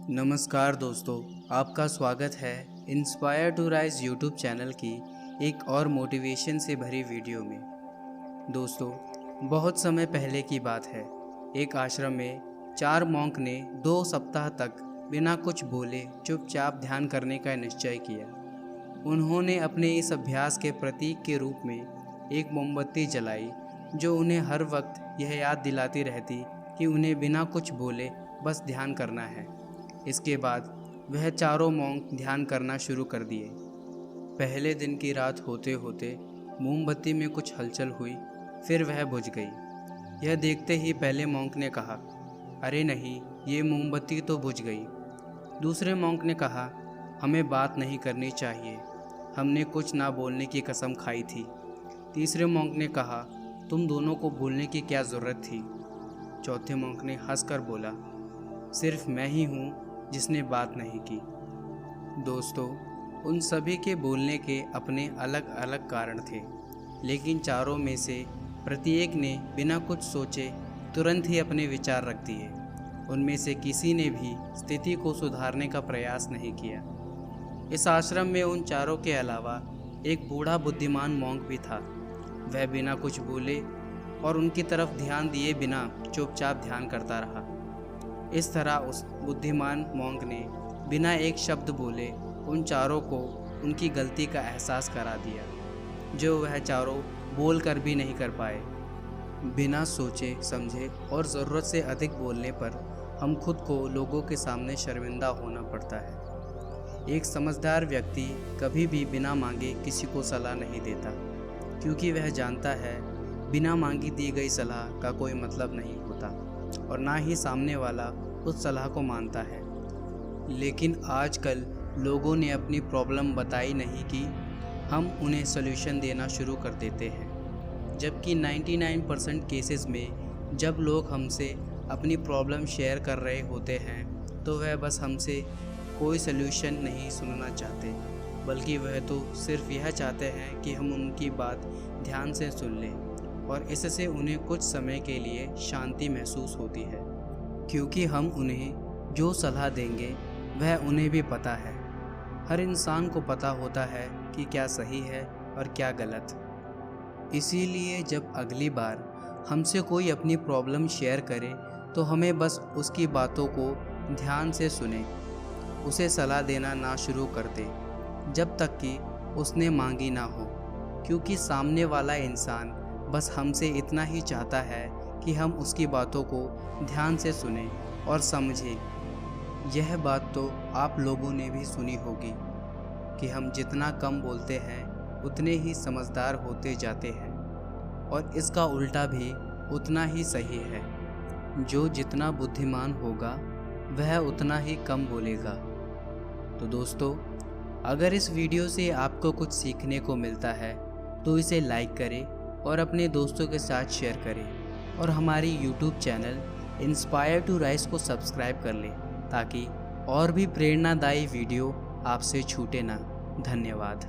नमस्कार दोस्तों, आपका स्वागत है inspire to rise YouTube channel की एक और मोटिवेशन से भरी वीडियो में। दोस्तों, बहुत समय पहले की बात है। एक आश्रम में 4 मॉन्क ने 2 सप्ताह तक बिना कुछ बोले चुपचाप ध्यान करने का निश्चय किया। उन्होंने अपने इस अभ्यास के प्रतीक के रूप में एक मोमबत्ती जलाई, जो उन्हें हर वक्त यह याद दिलाती रहती कि उन्हें बिना कुछ बोले बस ध्यान करना है। इसके बाद वह चारों मॉन्क ध्यान करना शुरू कर दिए। पहले दिन की रात होते होते मोमबत्ती में कुछ हलचल हुई, फिर वह बुझ गई। यह देखते ही पहले मॉन्क ने कहा, अरे नहीं, ये मोमबत्ती तो बुझ गई। दूसरे मॉन्क ने कहा, हमें बात नहीं करनी चाहिए, हमने कुछ ना बोलने की कसम खाई थी। तीसरे मॉन्क ने कहा, तुम दोनों को बोलने की क्या ज़रूरत थी। चौथे मॉन्क ने हंसकर बोला, सिर्फ मैं ही हूँ जिसने बात नहीं की। दोस्तों, उन सभी के बोलने के अपने अलग अलग कारण थे, लेकिन चारों में से प्रत्येक ने बिना कुछ सोचे तुरंत ही अपने विचार रख दिए। उनमें से किसी ने भी स्थिति को सुधारने का प्रयास नहीं किया। इस आश्रम में उन चारों के अलावा एक बूढ़ा बुद्धिमान मॉन्क भी था। वह बिना कुछ बोले और उनकी तरफ ध्यान दिए बिना चुपचाप ध्यान करता रहा। इस तरह उस बुद्धिमान मॉन्क ने बिना एक शब्द बोले उन चारों को उनकी गलती का एहसास करा दिया, जो वह चारों बोल कर भी नहीं कर पाए। बिना सोचे समझे और ज़रूरत से अधिक बोलने पर हम खुद को लोगों के सामने शर्मिंदा होना पड़ता है। एक समझदार व्यक्ति कभी भी बिना मांगे किसी को सलाह नहीं देता, क्योंकि वह जानता है बिना मांगी दी गई सलाह का कोई मतलब नहीं होता और ना ही सामने वाला उस सलाह को मानता है। लेकिन आजकल लोगों ने अपनी प्रॉब्लम बताई नहीं कि हम उन्हें सॉल्यूशन देना शुरू कर देते हैं, जबकि 99% केसेस में जब लोग हमसे अपनी प्रॉब्लम शेयर कर रहे होते हैं तो वह बस हमसे कोई सॉल्यूशन नहीं सुनना चाहते, बल्कि वह तो सिर्फ यह चाहते हैं कि हम उनकी बात ध्यान से सुन लें, और इससे उन्हें कुछ समय के लिए शांति महसूस होती है, क्योंकि हम उन्हें जो सलाह देंगे वह उन्हें भी पता है। हर इंसान को पता होता है कि क्या सही है और क्या गलत। इसीलिए जब अगली बार हमसे कोई अपनी प्रॉब्लम शेयर करे तो हमें बस उसकी बातों को ध्यान से सुने, उसे सलाह देना ना शुरू कर दे जब तक कि उसने मांगी ना हो, क्योंकि सामने वाला इंसान बस हमसे इतना ही चाहता है कि हम उसकी बातों को ध्यान से सुने और समझें। यह बात तो आप लोगों ने भी सुनी होगी कि हम जितना कम बोलते हैं उतने ही समझदार होते जाते हैं, और इसका उल्टा भी उतना ही सही है। जो जितना बुद्धिमान होगा वह उतना ही कम बोलेगा। तो दोस्तों, अगर इस वीडियो से आपको कुछ सीखने को मिलता है तो इसे लाइक करें और अपने दोस्तों के साथ शेयर करें, और हमारी YouTube channel inspire to rise को सब्सक्राइब कर लें, ताकि और भी प्रेरणादायी वीडियो आपसे छूटे ना। धन्यवाद।